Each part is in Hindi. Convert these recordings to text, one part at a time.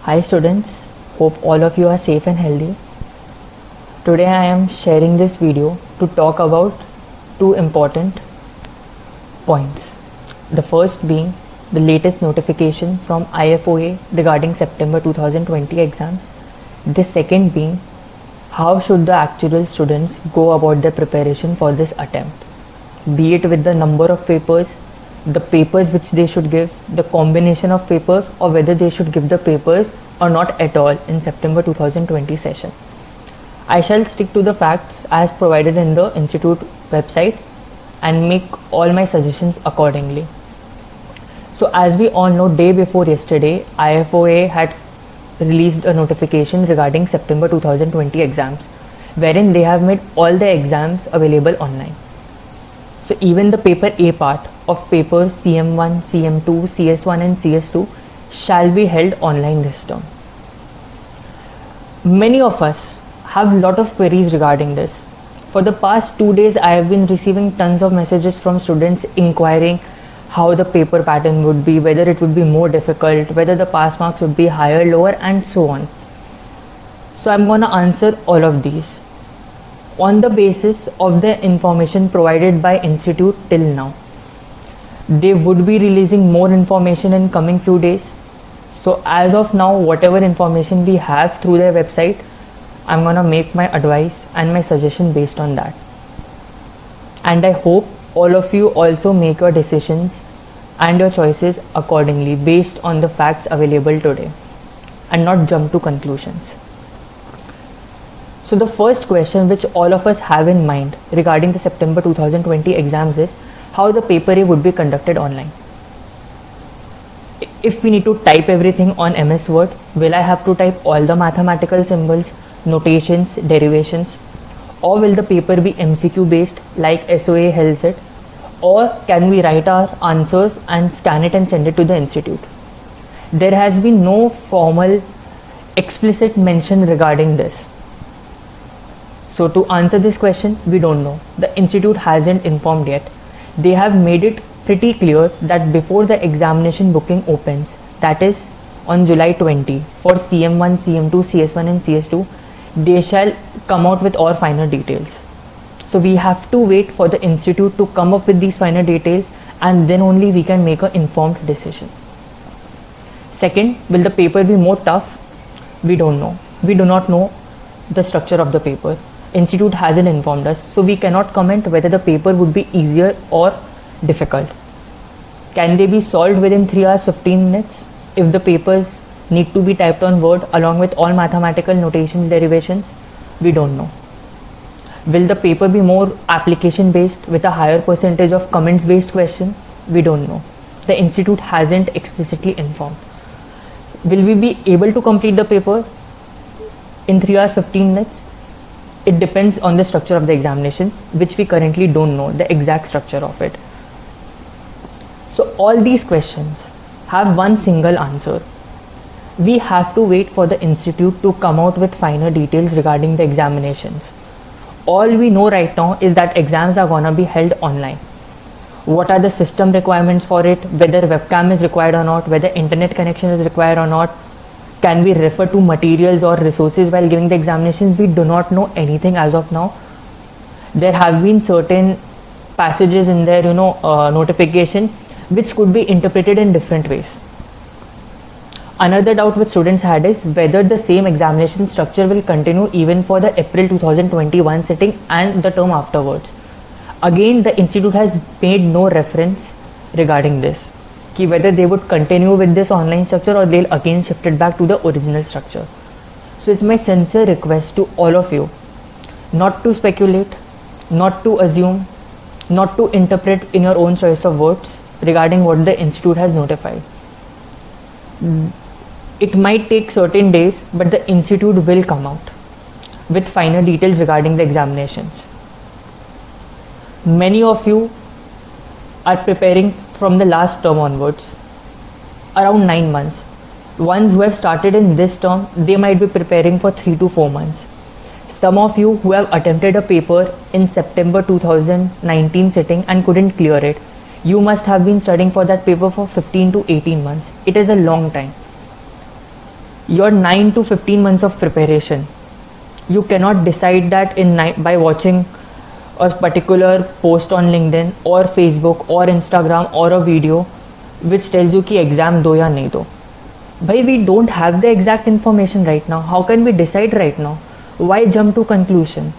Hi students, hope all of you are safe and healthy. Today I am sharing this video to talk about two important points. The first being the latest notification from IFOA regarding September 2020 exams. The second being how should the actual students go about their preparation for this attempt, be it with the number of papers, the papers which they should give, the combination of papers, or whether they should give the papers or not at all in September 2020 session. I shall stick to the facts as provided in the institute website and make all my suggestions accordingly. So as we all know, day before yesterday, IFOA had released a notification regarding September 2020 exams, wherein they have made all the exams available online. So even the paper A part of papers CM1, CM2, CS1 and CS2 shall be held online this term. Many of us have lot of queries regarding this. For the past 2 days, I have been receiving tons of messages from students inquiring how the paper pattern would be, whether it would be more difficult, whether the pass marks would be higher, lower, and so on. So I'm going to answer all of these on the basis of the information provided by institute till now. They would be releasing more information in coming few days. So as of now, whatever information we have through their website, I'm gonna make my advice and my suggestion based on that. And I hope all of you also make your decisions and your choices accordingly based on the facts available today and not jump to conclusions. So the first question which all of us have in mind regarding the September 2020 exams is how the paper A would be conducted online. If we need to type everything on MS Word, will I have to type all the mathematical symbols, notations, derivations, or will the paper be MCQ based like SOA holds it, or can we write our answers and scan it and send it to the institute? There has been no formal explicit mention regarding this. So to answer this question, we don't know. The institute hasn't informed yet. They have made it pretty clear that before the examination booking opens, that is on July 20, for CM1, CM2, CS1 and CS2, they shall come out with all final details. So we have to wait for the institute to come up with these final details, and then only we can make an informed decision. Second, will the paper be more tough? We don't know. We do not know the structure of the paper. Institute hasn't informed us, so we cannot comment whether the paper would be easier or difficult. Can they be solved within 3 hours 15 minutes if the papers need to be typed on Word along with all mathematical notations, derivations? We don't know. Will the paper be more application based with a higher percentage of comments based question? We don't know. The institute hasn't explicitly informed. Will we be able to complete the paper in 3 hours 15 minutes? It depends on the structure of the examinations, which we currently don't know the exact structure of it. So all these questions have one single answer. We have to wait for the institute to come out with finer details regarding the examinations. All we know right now is that exams are gonna be held online. What are the system requirements for it, whether webcam is required or not, whether internet connection is required or not, can we refer to materials or resources while giving the examinations? We do not know anything as of now. There have been certain passages in their notification which could be interpreted in different ways. Another doubt which students had is whether the same examination structure will continue even for the April 2021 sitting and the term afterwards. Again, the institute has made no reference regarding this, whether they would continue with this online structure or they'll again shift it back to the original structure. So it's my sincere request to all of you not to speculate, not to assume, not to interpret in your own choice of words regarding what the institute has notified. It might take certain days, but the institute will come out with finer details regarding the examinations. Many of you are preparing from the last term onwards, around 9 months. Ones who have started in this term, they might be preparing for 3 to 4 months. Some of you who have attempted a paper in September 2019 sitting and couldn't clear it, you must have been studying for that paper for 15 to 18 months. It is a long time. your 9 to 15 months of preparation. You cannot decide that by watching a particular post on LinkedIn or Facebook or Instagram or a video which tells you कि एग्ज़ाम दो या नहीं दो. भाई, we don't have the exact information right now. How can we decide right now? Why jump to conclusion?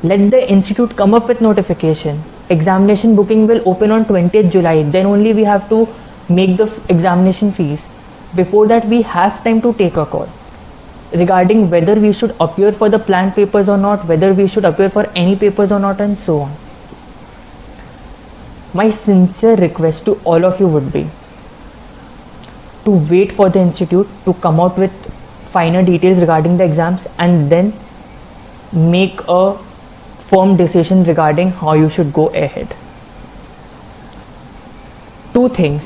Let the institute come up with notification. Examination booking will open on 20th July. Then only we have to make the examination fees. Before that, we have time to take a call regarding whether we should appear for the planned papers or not, whether we should appear for any papers or not, and so on. My sincere request to all of you would be to wait for the institute to come out with finer details regarding the exams and then make a firm decision regarding how you should go ahead. Two things,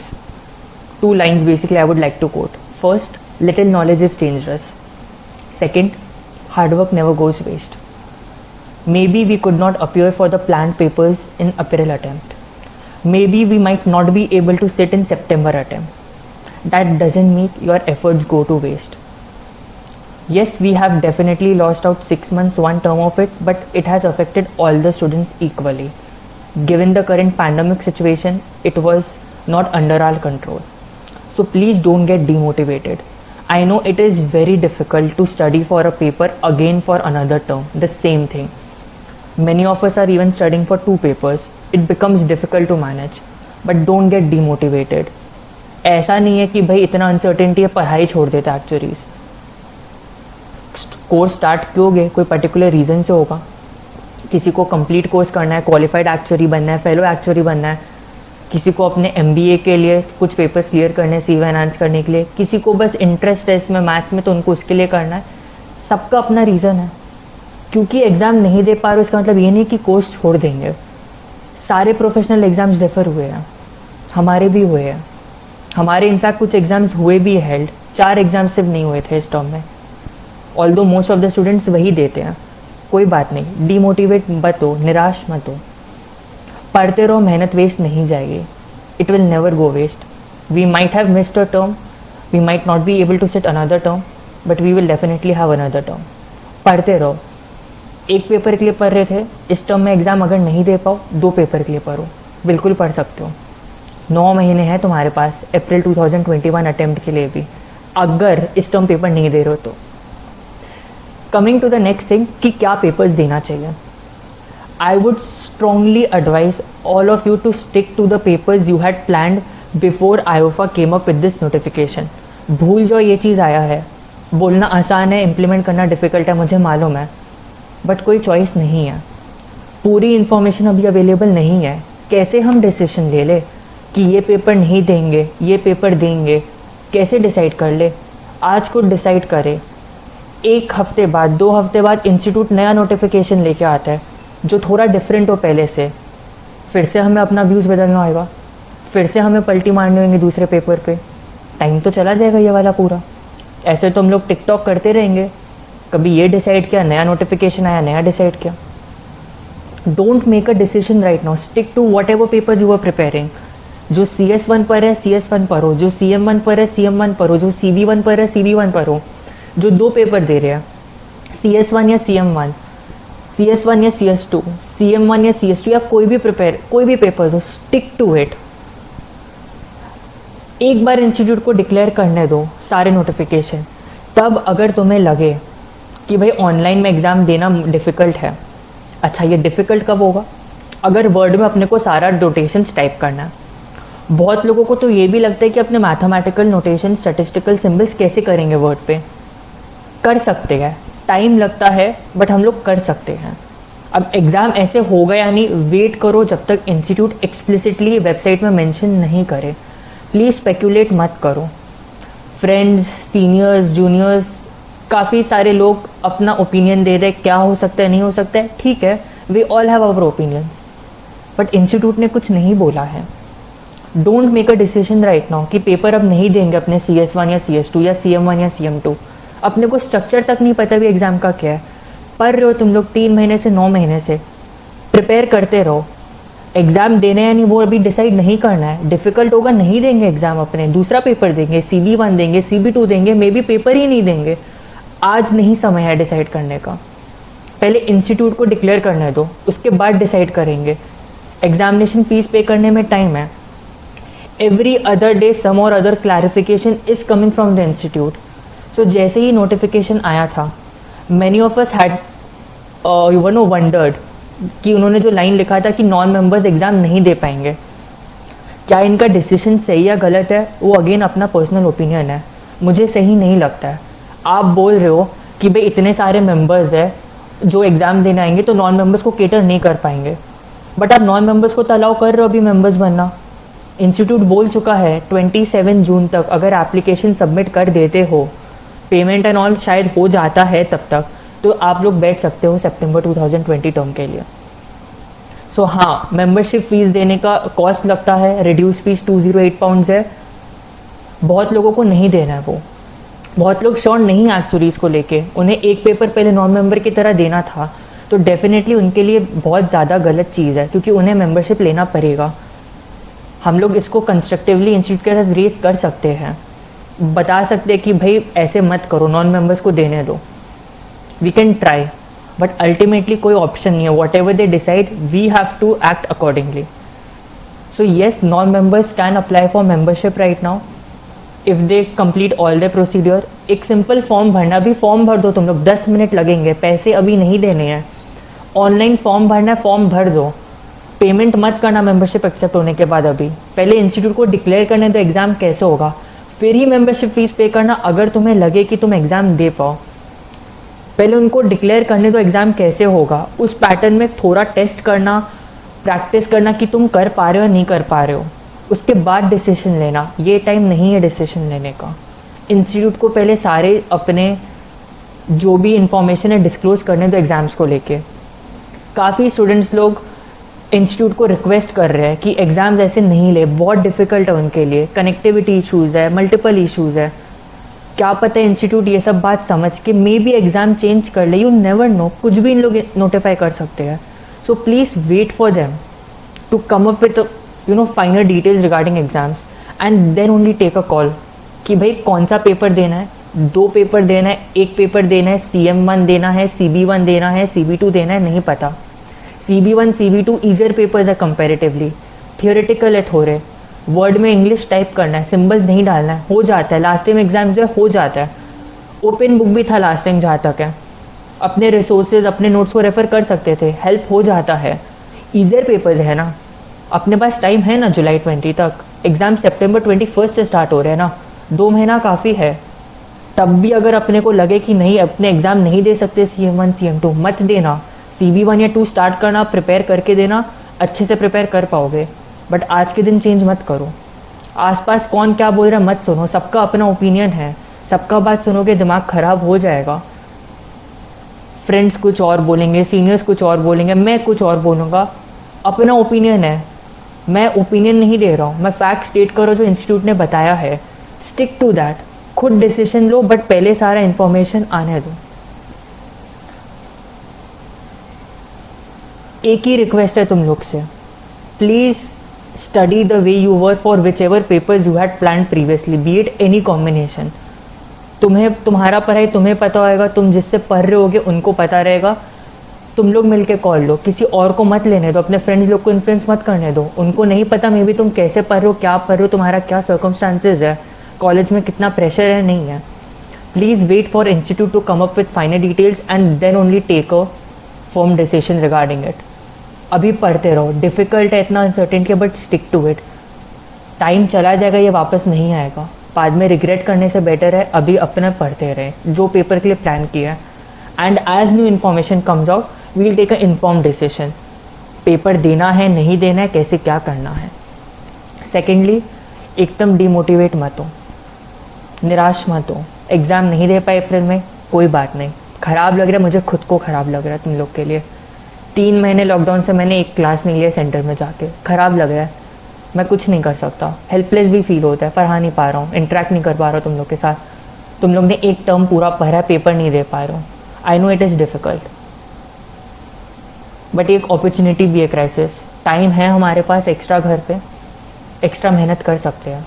two lines basically I would like to quote. First, little knowledge is dangerous. Second, hard work never goes waste. Maybe we could not appear for the planned papers in April attempt. Maybe we might not be able to sit in September attempt. That doesn't mean your efforts go to waste. Yes, we have definitely lost out 6 months, one term of it, but it has affected all the students equally. Given the current pandemic situation, it was not under our control. So please don't get demotivated. I know it is very difficult to study for a paper again for another term, the same thing. Many of us are even studying for 2 papers. It becomes difficult to manage. But don't get demotivated. ऐसा नहीं है कि भाई इतना अनसर्टेनिटी है पढ़ाई छोड़ देता एक्चुअलीज. कोर्स स्टार्ट क्योंगे, कोई पर्टिकुलर रीज़न से होगा. किसी को कंप्लीट कोर्स करना है, क्वालिफाइड एक्चुअरी बनना है, फेलो एक्चुअरी बनना है. किसी को अपने MBA के लिए कुछ पेपर्स क्लियर करने हैं, CV एनहांस करने के लिए. किसी को बस इंटरेस्ट है इसमें मैथ्स में तो उनको उसके लिए करना है. सबका अपना रीज़न है. क्योंकि एग्ज़ाम नहीं दे पा रहे उसका मतलब ये नहीं कि कोर्स छोड़ देंगे. सारे प्रोफेशनल एग्ज़ाम्स डिफ़र हुए हैं, हमारे भी हुए हैं. हमारे इनफैक्ट कुछ एग्ज़ाम्स हुए भी हेल्ड. 4 एग्ज़ाम्स सिर्फ नहीं हुए थे इस टर्म में. Although most of the students वही देते हैं. कोई बात नहीं, डीमोटिवेट मत हो, निराश मत हो. पढ़ते रहो, मेहनत वेस्ट नहीं जाएगी. It will never go waste. We might have missed a term, we might not be able to sit another term, but we will definitely have another term. पढ़ते रहो. एक पेपर के लिए पढ़ रहे थे, इस टर्म में एग्ज़ाम अगर नहीं दे पाओ 2 पेपर के लिए पढ़ो. बिल्कुल पढ़ सकते हो. 9 महीने हैं तुम्हारे पास अप्रैल 2021 अटेम्प्ट के लिए भी, अगर इस टर्म पेपर नहीं दे रहे हो तो. Coming to the next thing कि क्या पेपर्स देना चाहिए. I would strongly advise all of you to stick to the papers you had planned before IOFA came up with this notification. भूल जाओ ये चीज़ आया है. बोलना आसान है, इम्प्लीमेंट करना डिफ़िकल्ट है, मुझे मालूम है, बट कोई चॉइस नहीं है. पूरी इन्फॉर्मेशन अभी अवेलेबल नहीं है. कैसे हम डिसीजन ले ले कि ये पेपर नहीं देंगे, ये पेपर देंगे? कैसे डिसाइड कर ले? आज को डिसाइड करे. 1 हफ्ते बाद, 2 हफ्ते बाद इंस्टीट्यूट नया नोटिफिकेशन लेके आता है जो थोड़ा डिफरेंट हो पहले से. फिर से हमें अपना व्यूज़ बदलना होगा, फिर से हमें पलटी मारनी होंगी दूसरे पेपर पे. टाइम तो चला जाएगा ये वाला पूरा. ऐसे तो हम लोग टिकटॉक करते रहेंगे. कभी ये डिसाइड किया, नया नोटिफिकेशन आया, नया डिसाइड किया. Don't make a decision right now. Stick to whatever papers you are preparing. जो CS1 पर है CS1 पर हो, जो CM1 पर है CM1 पर हो, जो CV1 पर है CV1 पर हो. जो 2 पेपर दे रहे हैं, CS1 या CM1, CS1 या CS2, CM1 या CS2, या कोई भी पेपर हो, स्टिक टू इट. एक बार इंस्टीट्यूट को डिक्लेयर करने दो सारे नोटिफिकेशन. तब अगर तुम्हें लगे कि भाई ऑनलाइन में एग्ज़ाम देना डिफ़िकल्ट है, अच्छा ये डिफ़िकल्ट कब होगा? अगर वर्ड में अपने को सारा नोटेशंस टाइप करना है. बहुत लोगों को तो ये भी लगता है कि अपने मैथमेटिकल नोटेशन, स्टैटिस्टिकल सिंबल्स कैसे करेंगे वर्ड पे. कर सकते हैं, टाइम लगता है बट हम लोग कर सकते हैं. अब एग्ज़ाम ऐसे होगा या नहीं, वेट करो जब तक इंस्टीट्यूट एक्सप्लिसिटली वेबसाइट में मेंशन नहीं करे. प्लीज़ स्पेक्यूलेट मत करो. फ्रेंड्स, सीनियर्स, जूनियर्स, काफ़ी सारे लोग अपना ओपिनियन दे रहे, क्या हो सकता है, नहीं हो सकता है. ठीक है, we all have our opinions, but institute ने कुछ नहीं बोला है. Don't make a decision right now कि पेपर अब नहीं देंगे अपने CS1 या CS2 या CM1 या CM2. अपने को स्ट्रक्चर तक नहीं पता भी एग्ज़ाम का क्या है. पढ़ रहे हो तुम लोग 3 महीने से 9 महीने से, प्रिपेयर करते रहो. एग्ज़ाम देना है या नहीं वो अभी डिसाइड नहीं करना है। डिफ़िकल्ट होगा, नहीं देंगे एग्ज़ाम, अपने दूसरा पेपर देंगे, CB1 देंगे, CB2 देंगे, मे बी पेपर ही नहीं देंगे। आज नहीं समय है डिसाइड करने का। पहले इंस्टीट्यूट को डिक्लेयर करने दो, उसके बाद डिसाइड करेंगे। एग्जामिनेशन फ़ीस पे करने में टाइम है। एवरी अदर डे सम और other clarification is coming from the institute. So जैसे ही नोटिफिकेशन आया था, many of us had wondered कि उन्होंने जो लाइन लिखा था कि नॉन मेंबर्स एग्ज़ाम नहीं दे पाएंगे, क्या इनका डिसीजन सही या गलत है, वो अगेन अपना पर्सनल ओपिनियन है। मुझे सही नहीं लगता है। आप बोल रहे हो कि भाई इतने सारे मेंबर्स हैं जो एग्ज़ाम देने आएंगे तो नॉन मेंबर्स को केटर नहीं कर पाएंगे, बट आप नॉन मेंबर्स को तो अलाउ कर रहे हो अभी मेंबर्स बनना। इंस्टीट्यूट बोल चुका है 27 जून तक अगर एप्लीकेशन सबमिट कर देते हो, पेमेंट एंड ऑल शायद हो जाता है तब तक, तो आप लोग बैठ सकते हो सितंबर 2020 टर्म के लिए। सो हाँ, मेंबरशिप फीस देने का कॉस्ट लगता है। रिड्यूस फीस 208 पाउंड्स है। बहुत लोगों को नहीं देना है वो, बहुत लोग श्योर नहीं एक्चुअली इसको लेके। उन्हें एक पेपर पहले नॉन मेंबर की तरह देना था, तो डेफिनेटली उनके लिए बहुत ज़्यादा गलत चीज़ है, क्योंकि उन्हें मेंबरशिप लेना पड़ेगा। हम लोग इसको कंस्ट्रक्टिवली इंस्टीट्यूट के साथ रेस कर सकते हैं, बता सकते हैं कि भाई ऐसे मत करो, नॉन मेंबर्स को देने दो। We can try, but ultimately कोई ऑप्शन नहीं है। Whatever they decide, we have to act accordingly. So yes, non members can apply for membership right now if they complete all the procedure. एक सिंपल फॉर्म भरना, भी फॉर्म भर दो तुम लोग, 10 मिनट लगेंगे, पैसे अभी नहीं देने हैं। ऑनलाइन फॉर्म भरना है, फॉर्म भर दो, पेमेंट मत करना मेंबरशिप एक्सेप्ट होने के बाद। अभी पहले इंस्टीट्यूट को डिक्लेयर करने दो एग्ज़ाम कैसे होगा, फिर ही मेंबरशिप फीस पे करना अगर तुम्हें लगे कि तुम एग्ज़ाम दे पाओ। पहले उनको डिक्लेयर करने दो एग्ज़ाम कैसे होगा, उस पैटर्न में थोड़ा टेस्ट करना, प्रैक्टिस करना कि तुम कर पा रहे हो या नहीं कर पा रहे हो, उसके बाद डिसीजन लेना। ये टाइम नहीं है डिसीजन लेने का। इंस्टीट्यूट को पहले सारे अपने जो भी इंफॉर्मेशन है डिस्क्लोज करने दो एग्ज़ाम्स को लेके। काफ़ी स्टूडेंट्स लोग इंस्टीट्यूट को रिक्वेस्ट कर रहे हैं कि एग्ज़ाम्स ऐसे नहीं ले, बहुत डिफ़िकल्ट है उनके लिए, कनेक्टिविटी इश्यूज़ है, मल्टीपल इश्यूज़ है। क्या पता है इंस्टीट्यूट ये सब बात समझ के मे बी एग्ज़ाम चेंज कर ले, यू नेवर नो, कुछ भी इन लोग नोटिफाई कर सकते हैं। So please wait for them to come up with final details regarding exams and then only take a call कि भाई कौन सा पेपर देना है, 2 पेपर देना है, 1 पेपर देना है, CM1 देना है, CB1 देना है, CB2 देना है, नहीं पता। CB1 CB2 ईजियर पेपर्स है कंपेरेटिवली, थियोरेटिकल है थोड़े, वर्ड में इंग्लिश टाइप करना है, सिंबल्स नहीं डालना है, हो जाता है। लास्ट टाइम एग्जाम जो है हो जाता है, ओपन बुक भी था लास्ट टाइम जहाँ तक है, अपने रिसोर्सेज अपने नोट्स को रेफर कर सकते थे, हेल्प हो जाता है। ईजियर पेपर्स है ना, अपने पास टाइम है ना जुलाई 20 तक, एग्ज़ाम सितंबर 21 से स्टार्ट हो रहे हैं ना, 2 महीना काफ़ी है। तब भी अगर अपने को लगे कि नहीं अपने एग्ज़ाम नहीं दे सकते CM1 CM2, मत देना, CB1 या 2 स्टार्ट करना, प्रिपेयर करके देना, अच्छे से प्रिपेयर कर पाओगे। बट आज के दिन चेंज मत करो। आसपास कौन क्या बोल रहा है मत सुनो, सबका अपना ओपिनियन है, सबका बात सुनोगे दिमाग ख़राब हो जाएगा। फ्रेंड्स कुछ और बोलेंगे, सीनियर्स कुछ और बोलेंगे, मैं कुछ और बोलूँगा, अपना ओपिनियन है। मैं ओपिनियन नहीं दे रहा हूँ, मैं फैक्ट स्टेट करो जो इंस्टीट्यूट ने बताया है, स्टिक टू दैट, खुद डिसीजन लो, बट पहले सारा इन्फॉर्मेशन आने दो। एक ही रिक्वेस्ट है तुम लोग से, please study the way you were for which ever papers you had plan previously, B it any combination. तुम्हें तुम्हारा पढ़ाई तुम्हें पता होगा, तुम जिससे पढ़ रहे होगे उनको पता रहेगा। तुम लोग मिलके कॉल लो, किसी और को मत लेने दो, अपने फ्रेंड्स लोग को इन्फ्लुएंस मत करने दो। उनको नहीं पता मे बी तुम कैसे पढ़ रहे हो, क्या पढ़ रहे हो, तुम्हारा क्या सर्कमस्टांसेस है, कॉलेज में कितना प्रेशर है, नहीं है। Please wait for institute to come up with final details and then only take a firm decision regarding it. अभी पढ़ते रहो, डिफ़िकल्ट है, इतना अनसर्टेनिटी है, but stick to it. Time चला जाएगा, ये वापस नहीं आएगा, बाद में रिग्रेट करने से बेटर है अभी अपना पढ़ते रहे जो पेपर के लिए प्लान किया है। And as new information comes out we will take a inform decision, paper देना है नहीं देना है, कैसे क्या करना है। सेकेंडली, एकदम डिमोटिवेट मत हो, निराश मत हो। एग्ज़ाम नहीं दे पाए अप्रैल में, कोई बात नहीं, ख़राब लग रहा है, मुझे खुद को ख़राब लग रहा है तुम लोग के लिए। 3 महीने लॉकडाउन से मैंने एक क्लास नहीं लिया सेंटर में जाके, ख़राब लग रहा है, मैं कुछ नहीं कर सकता, हेल्पलेस भी फील होता है, पढ़ा नहीं पा रहा हूँ, इंटरेक्ट नहीं कर पा रहा हूँ तुम लोग के साथ। तुम लोग ने एक टर्म पूरा पढ़ा, पेपर नहीं दे पा रहा हूँ, I know it is difficult, but एक अपॉर्चुनिटी भी है, क्राइसिस, टाइम है हमारे पास एक्स्ट्रा घर पे, एक्स्ट्रा मेहनत कर सकते हैं,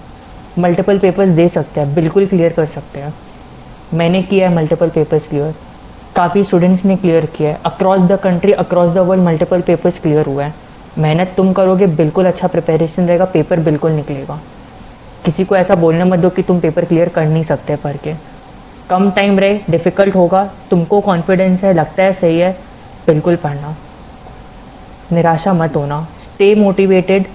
मल्टीपल पेपर्स दे सकते हैं, बिल्कुल क्लियर कर सकते हैं। मैंने किया है मल्टीपल पेपर्स क्लियर, काफ़ी स्टूडेंट्स ने क्लियर किया है, across the country across the world multiple papers clear हुए हैं। मेहनत तुम करोगे, बिल्कुल अच्छा प्रिपरेशन रहेगा, पेपर बिल्कुल निकलेगा। किसी को ऐसा बोलने मत दो कि तुम पेपर क्लियर कर नहीं सकते पढ़ के। कम टाइम रहे, डिफ़िकल्ट होगा, तुमको कॉन्फिडेंस है, लगता है सही है, बिल्कुल पढ़ना, निराशा मत होना, स्टे मोटिवेटेड,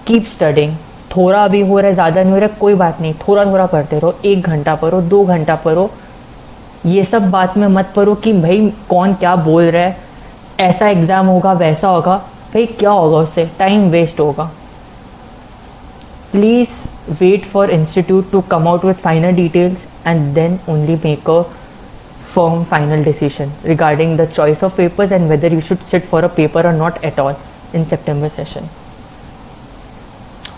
कीप स्टडिंग। थोड़ा अभी हो रहा है, ज़्यादा नहीं हो रहा है, कोई बात नहीं, थोड़ा थोड़ा पढ़ते रहो, 1 घंटा पढ़ो, 2 घंटा पढ़ो। ये सब बात में मत पढ़ो कि भाई कौन क्या बोल रहा है, ऐसा एग्ज़ाम होगा, वैसा होगा, भाई क्या होगा उससे, टाइम वेस्ट होगा। Please wait for institute to come out with final details and then only make a firm final decision regarding the choice of papers and whether you should sit for a paper or not at all in September session.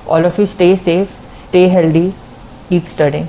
All of you stay safe, stay healthy, keep studying.